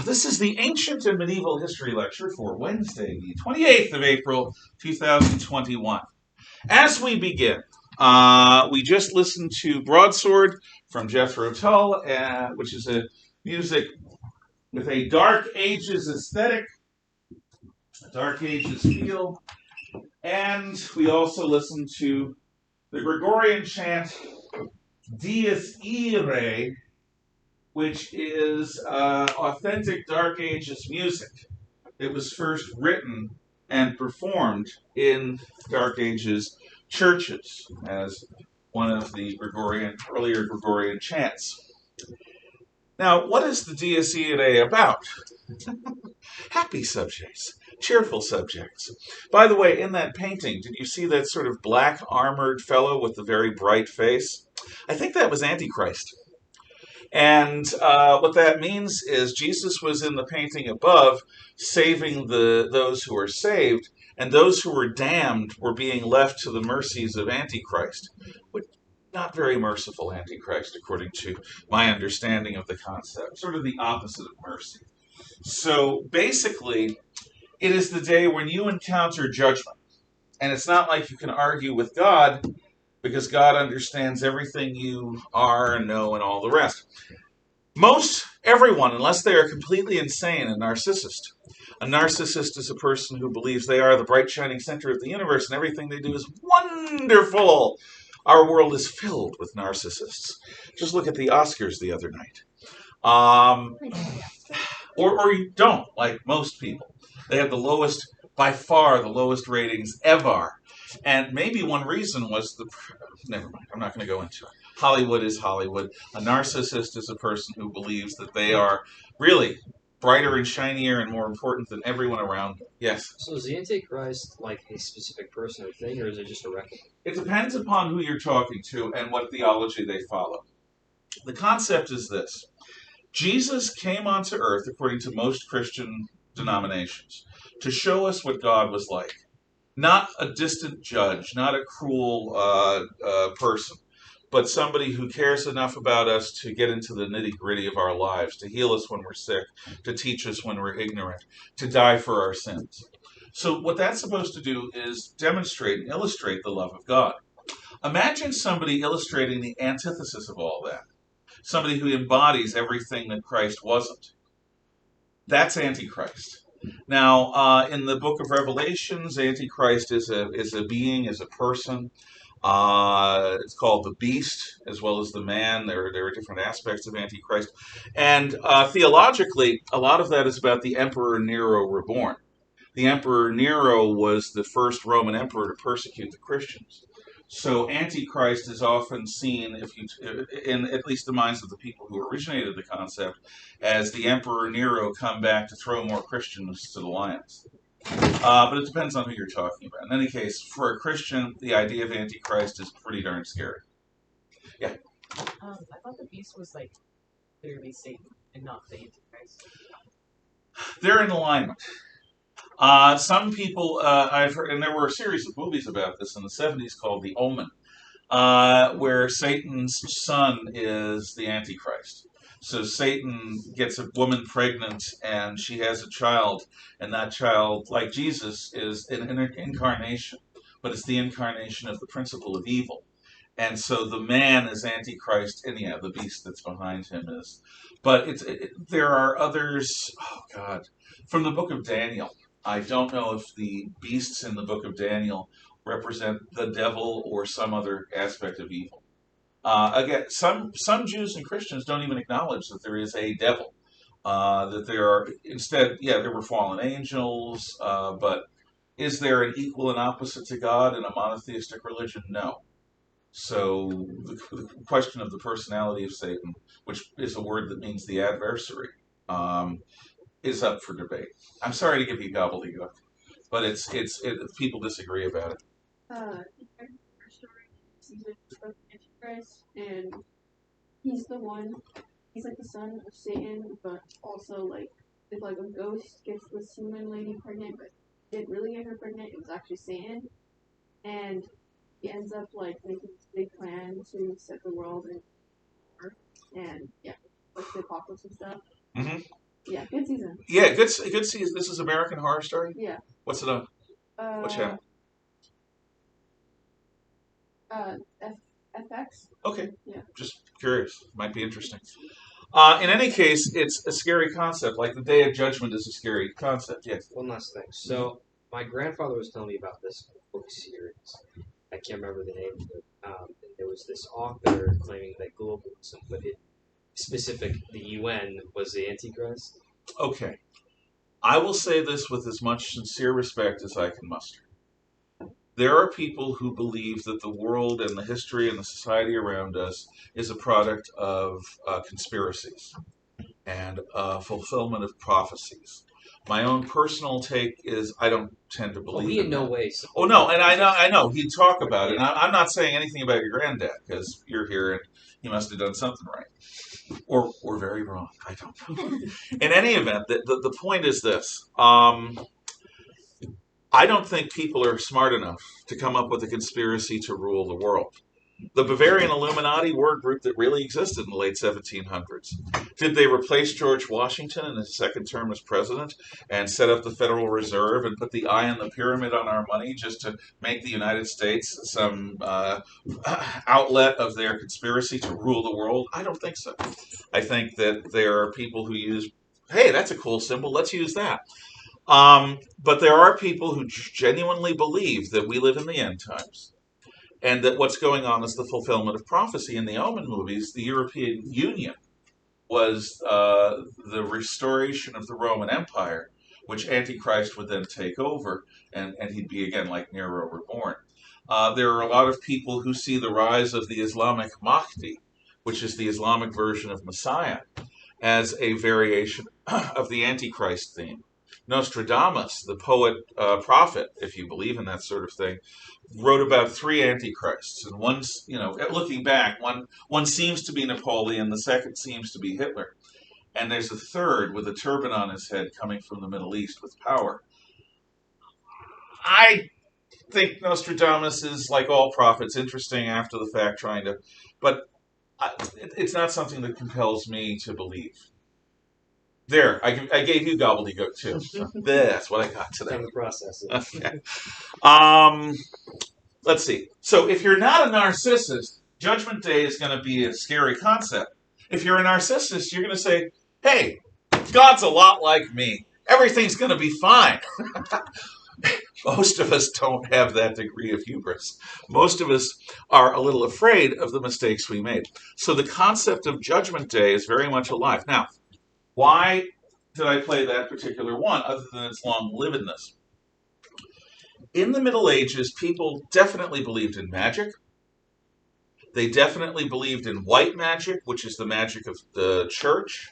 This is the Ancient and Medieval History Lecture for Wednesday, the 28th of April, 2021. As we begin, we just listened to Broadsword from Jethro Tull, which is a music with a Dark Ages aesthetic, a Dark Ages feel, and we also listened to the Gregorian chant Dies Irae, which is authentic Dark Ages music. It was first written and performed in Dark Ages churches as one of the earlier Gregorian chants. Now, what is the Dies Irae about? Happy subjects, cheerful subjects. By the way, in that painting, did you see that sort of black armored fellow with the very bright face? I think that was Antichrist. And what that means is Jesus was in the painting above, saving those who are saved, and those who were damned were being left to the mercies of Antichrist. Which, not very merciful Antichrist, according to my understanding of the concept. Sort of the opposite of mercy. So basically, it is the day when you encounter judgment. And it's not like you can argue with God, because God understands everything you are and know and all the rest. Most everyone, unless they are completely insane, a narcissist. A narcissist is a person who believes they are the bright shining center of the universe and everything they do is wonderful. Our world is filled with narcissists. Just look at the Oscars the other night. Or you don't, like most people. They have the lowest, by far the lowest ratings ever. And maybe one reason was never mind, I'm not going to go into it. Hollywood is Hollywood. A narcissist is a person who believes that they are really brighter and shinier and more important than everyone around them. Yes? So is the Antichrist like a specific person or thing, or is it just a reckoning? It depends upon who you're talking to and what theology they follow. The concept is this. Jesus came onto earth, according to most Christian denominations, to show us what God was like. Not a distant judge, not a cruel person, but somebody who cares enough about us to get into the nitty-gritty of our lives, to heal us when we're sick, to teach us when we're ignorant, to die for our sins. So what that's supposed to do is demonstrate and illustrate the love of God. Imagine somebody illustrating the antithesis of all that. Somebody who embodies everything that Christ wasn't. That's Antichrist. Now, in the book of Revelations, Antichrist is a being, is a person. It's called the beast as well as the man. There are different aspects of Antichrist. And theologically, a lot of that is about the Emperor Nero reborn. The Emperor Nero was the first Roman emperor to persecute the Christians. So Antichrist is often seen, in at least the minds of the people who originated the concept, as the Emperor Nero come back to throw more Christians to the lions. But it depends on who you're talking about. In any case, for a Christian, the idea of Antichrist is pretty darn scary. Yeah. I thought the beast was like literally Satan and not the Antichrist. They're in alignment. Some people, I've heard, and there were a series of movies about this in the 70s called The Omen, where Satan's son is the Antichrist. So Satan gets a woman pregnant and she has a child, and that child, like Jesus, is an incarnation, but it's the incarnation of the principle of evil. And so the man is Antichrist, and the beast that's behind him is. But there are others, oh God, from the book of Daniel. I don't know if the beasts in the book of Daniel represent the devil or some other aspect of evil. Again, some Jews and Christians don't even acknowledge that there is a devil. That there are, instead, there were fallen angels, but is there an equal and opposite to God in a monotheistic religion? No. So the question of the personality of Satan, which is a word that means the adversary, is up for debate. I'm sorry to give you gobbledygook, but it's people disagree about it. First story, season of Antichrist, and he's the one. He's like the son of Satan, but also like if like a ghost gets this human lady pregnant, but didn't really get her pregnant, it was actually Satan, and he ends up like making this big plan to set the world in Earth, and like the apocalypse and stuff. Mm-hmm. Yeah, good season. Yeah, good season. This is American Horror Story? Yeah. What's it on? What channel? FX. Okay. Yeah. Just curious. Might be interesting. In any case, it's a scary concept. Like the Day of Judgment is a scary concept. Yes. One last thing. So, my grandfather was telling me about this book series. I can't remember the name of it. There was this author claiming that globalism, but the UN was the Antichrist. Okay. I will say this with as much sincere respect as I can muster. There are people who believe that the world and the history and the society around us is a product of conspiracies and fulfillment of prophecies. My own personal take is I don't tend to believe he in no that. way. Oh no, and I know he'd talk about it. And I'm not saying anything about your granddad because you're here and he must have done something right, or very wrong. I don't know. In any event, the point is this. I don't think people are smart enough to come up with a conspiracy to rule the world. The Bavarian Illuminati were a group that really existed in the late 1700s. Did they replace George Washington in his second term as president and set up the Federal Reserve and put the eye on the pyramid on our money just to make the United States some outlet of their conspiracy to rule the world? I don't think so. I think that there are people who use, hey, that's a cool symbol, let's use that. But there are people who genuinely believe that we live in the end times and that what's going on is the fulfillment of prophecy. In the Omen movies, the European Union was the restoration of the Roman Empire, which Antichrist would then take over, and he'd be again like Nero reborn. There are a lot of people who see the rise of the Islamic Mahdi, which is the Islamic version of Messiah, as a variation of the Antichrist theme. Nostradamus, the poet prophet, if you believe in that sort of thing, wrote about three antichrists, and one's, looking back, one seems to be Napoleon, the second seems to be Hitler, and there's a third with a turban on his head coming from the Middle East with power. I think Nostradamus is, like all prophets, interesting after the fact, but it's not something that compels me to believe. There, I gave you gobbledygook too. So that's what I got today. Kind of process it. Okay. Let's see. So if you're not a narcissist, Judgment Day is going to be a scary concept. If you're a narcissist, you're going to say, hey, God's a lot like me. Everything's going to be fine. Most of us don't have that degree of hubris. Most of us are a little afraid of the mistakes we made. So the concept of Judgment Day is very much alive. Now, why did I play that particular one, other than its long-livedness? In the Middle Ages, people definitely believed in magic. They definitely believed in white magic, which is the magic of the church.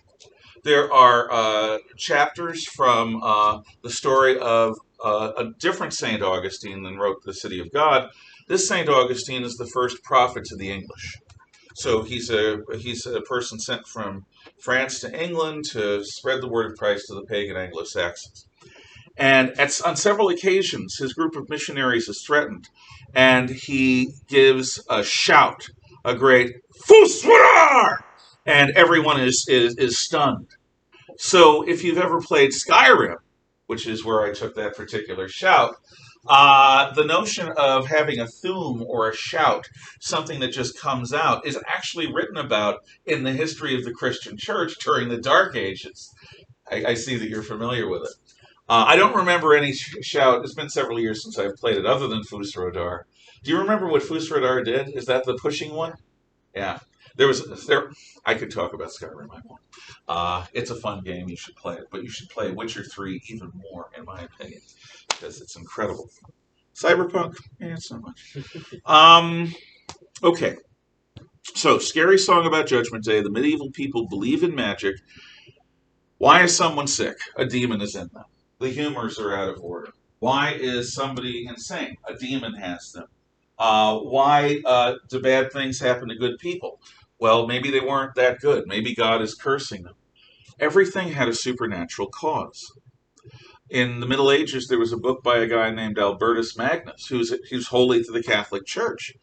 There are chapters from the story of a different St. Augustine than wrote The City of God. This St. Augustine is the first prophet to the English. So he's a person sent from France to England to spread the word of Christ to the pagan Anglo-Saxons. And on several occasions, his group of missionaries is threatened, and he gives a shout, a great "Fuswarar!" and everyone is stunned. So if you've ever played Skyrim, which is where I took that particular shout, the notion of having a thum or a shout, something that just comes out, is actually written about in the history of the Christian church during the Dark Ages. I see that you're familiar with it. I don't remember any shout. It's been several years since I've played it, other than Fusrodar. Do you remember what Fusrodar did? Is that the pushing one? Yeah. I could talk about Skyrim. I won't. It's a fun game. You should play it, but you should play Witcher 3 even more, in my opinion, because it's incredible. Cyberpunk, it's not much. Okay. So, scary song about Judgment Day. The medieval people believe in magic. Why is someone sick? A demon is in them. The humors are out of order. Why is somebody insane? A demon has them. Why do bad things happen to good people? Well, maybe they weren't that good. Maybe God is cursing them. Everything had a supernatural cause. In the Middle Ages, there was a book by a guy named Albertus Magnus, who's holy to the Catholic Church,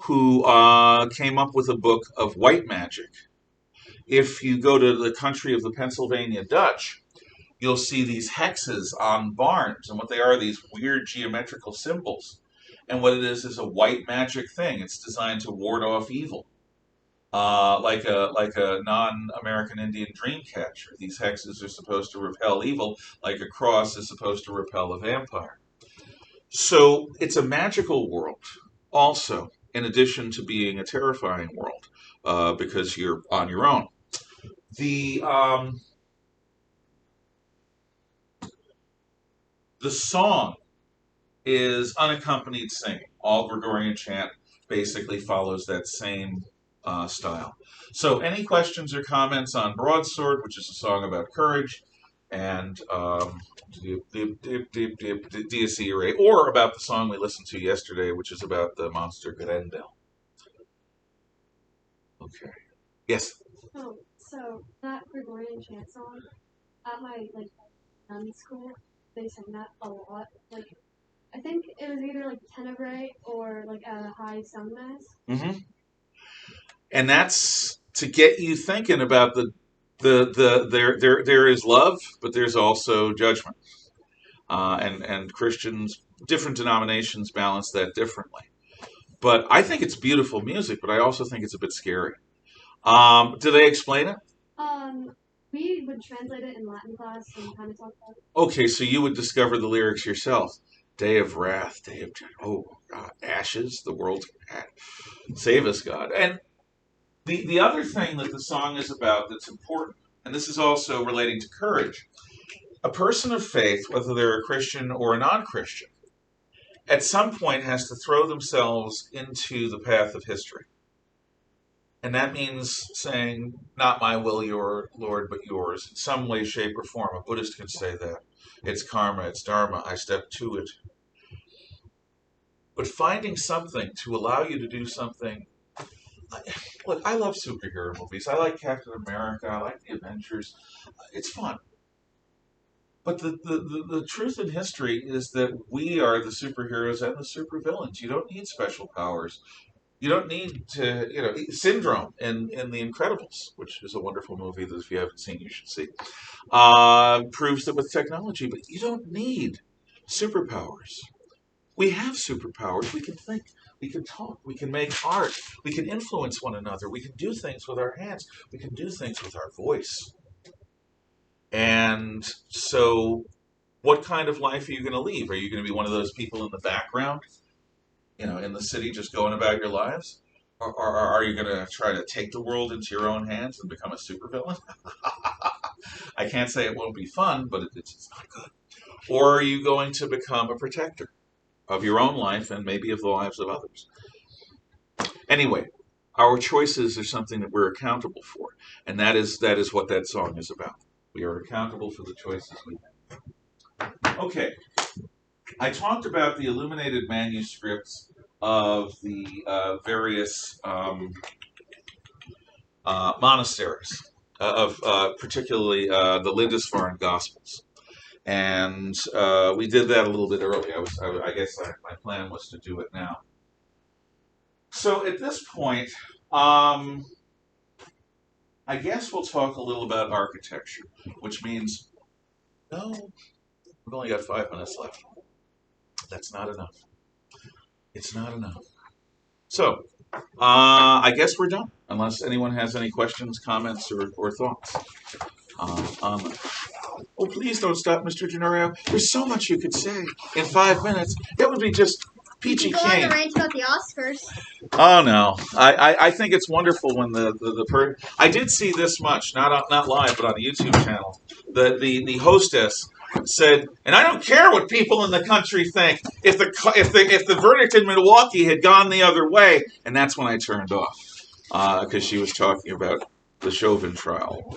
who came up with a book of white magic. If you go to the country of the Pennsylvania Dutch, you'll see these hexes on barns. And what they are these weird geometrical symbols. And what it is a white magic thing. It's designed to ward off evil. Like a non-American Indian dream catcher. These hexes are supposed to repel evil, like a cross is supposed to repel a vampire. So it's a magical world, also, in addition to being a terrifying world, because you're on your own. The song is unaccompanied singing. All Gregorian chant basically follows that same style. So any questions or comments on Broadsword, which is a song about courage, and Dies Irae, or about the song we listened to yesterday, which is about the monster Grendel? Okay. Yes? Oh, so that Gregorian chant song, at my nun school, they sang that a lot. Like, I think it was either like Tenebrae or like at a high sun mass. Mm-hmm. And that's to get you thinking about there is love, but there's also judgment. And Christians, different denominations balance that differently. But I think it's beautiful music, but I also think it's a bit scary. Do they explain it? We would translate it in Latin class and kind of talk about it. Okay, so you would discover the lyrics yourself. Day of wrath, day of God, ashes, the world, save us, God. And the other thing that the song is about that's important, and this is also relating to courage, a person of faith, whether they're a Christian or a non-Christian, at some point has to throw themselves into the path of history. And that means saying, not my will, your Lord, but yours, in some way, shape, or form. A Buddhist can say that. It's karma, it's dharma, I step to it. But finding something to allow you to do something. Look, I love superhero movies. I like Captain America. I like the Avengers. It's fun. But the truth in history is that we are the superheroes and the supervillains. You don't need special powers. You don't need to, Syndrome in The Incredibles, which is a wonderful movie that if you haven't seen, you should see, proves that with technology, but you don't need superpowers. We have superpowers. We can think, we can talk, we can make art, we can influence one another, we can do things with our hands, we can do things with our voice. And so, what kind of life are you going to leave? Are you going to be one of those people in the background? In the city just going about your lives? Or are you going to try to take the world into your own hands and become a supervillain? I can't say it won't be fun, but it's not good. Or are you going to become a protector of your own life and maybe of the lives of others? Anyway, our choices are something that we're accountable for. And that is what that song is about. We are accountable for the choices we make. Okay. I talked about the illuminated manuscripts of the various monasteries, of particularly the Lindisfarne Gospels. And we did that a little bit early. I guess my plan was to do it now. So at this point, I guess we'll talk a little about architecture, which means, no, we've only got 5 minutes left. That's not enough. It's not enough. So, I guess we're done, unless anyone has any questions, comments, or thoughts on that. Oh, please don't stop, Mr. Gennaro. There's so much you could say in 5 minutes. That would be just peachy keen. Go on the keen. rant about the Oscars. Oh no, I think it's wonderful when I did see this much, not live, but on the YouTube channel. The hostess said, and I don't care what people in the country think. If the verdict in Milwaukee had gone the other way, and that's when I turned off because she was talking about the Chauvin trial.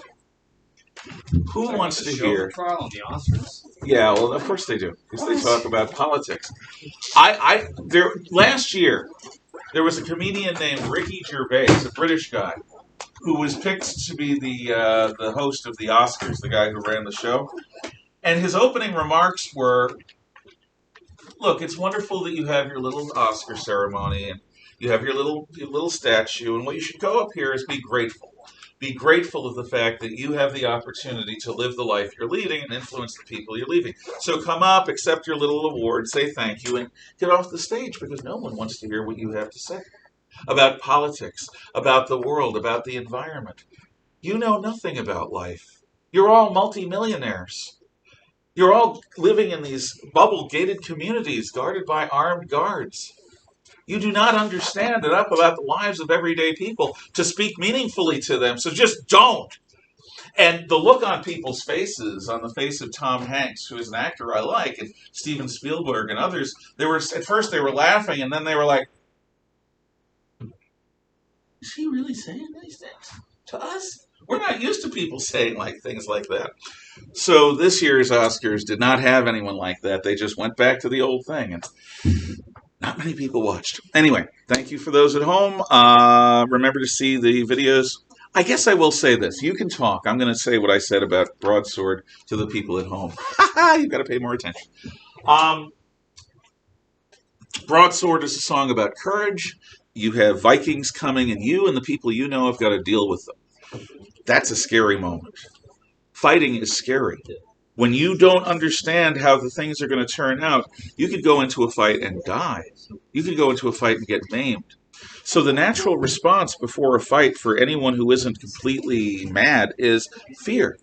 Who wants to hear? Trial on the Oscars? Yeah, well, of course they do, because they talk about politics. Last year, there was a comedian named Ricky Gervais, a British guy, who was picked to be the host of the Oscars, the guy who ran the show. And his opening remarks were, look, it's wonderful that you have your little Oscar ceremony and you have your little statue, and what you should go up here is be grateful. Be grateful of the fact that you have the opportunity to live the life you're leading and influence the people you're leaving. So come up, accept your little award, say thank you, and get off the stage, because no one wants to hear what you have to say about politics, about the world, about the environment. You know nothing about life. You're all multimillionaires. You're all living in these bubble-gated communities guarded by armed guards. You do not understand enough about the lives of everyday people to speak meaningfully to them, so just don't. And the look on people's faces, on the face of Tom Hanks, who is an actor I like, and Steven Spielberg and others, at first they were laughing, and then they were like, is he really saying these things to us? We're not used to people saying things like that. So this year's Oscars did not have anyone like that. They just went back to the old thing, and not many people watched. Anyway, thank you for those at home. Remember to see the videos. I guess I will say this. You can talk. I'm going to say what I said about Broadsword to the people at home. You've got to pay more attention. Broadsword is a song about courage. You have Vikings coming, and you and the people you know have got to deal with them. That's a scary moment. Fighting is scary. When you don't understand how the things are going to turn out, you could go into a fight and die. You could go into a fight and get maimed. So the natural response before a fight for anyone who isn't completely mad is fear.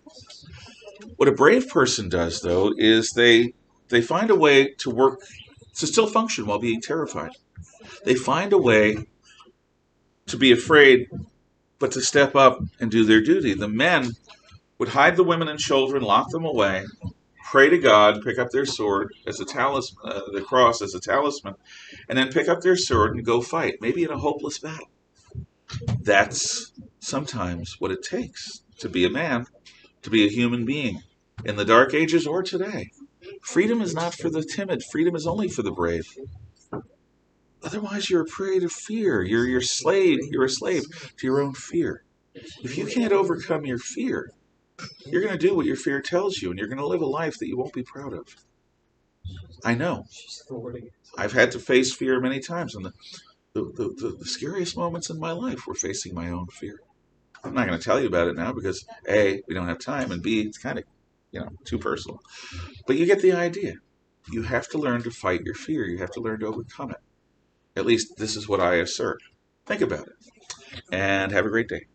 What a brave person does, though, is they find a way to still function while being terrified. They find a way to be afraid, but to step up and do their duty. The men would hide the women and children, lock them away, pray to God, pick up their sword as a talisman, the cross as a talisman, and then pick up their sword and go fight, maybe in a hopeless battle. That's sometimes what it takes to be a man, to be a human being, in the Dark Ages or today. Freedom is not for the timid. Freedom is only for the brave. Otherwise, you're a prey to fear. You're a slave to your own fear. If you can't overcome your fear, you're going to do what your fear tells you, and you're going to live a life that you won't be proud of. I know. I've had to face fear many times, and the scariest moments in my life were facing my own fear. I'm not going to tell you about it now because A, we don't have time, and B, it's kind of, too personal. But you get the idea. You have to learn to fight your fear. You have to learn to overcome it. At least this is what I assert. Think about it, and have a great day.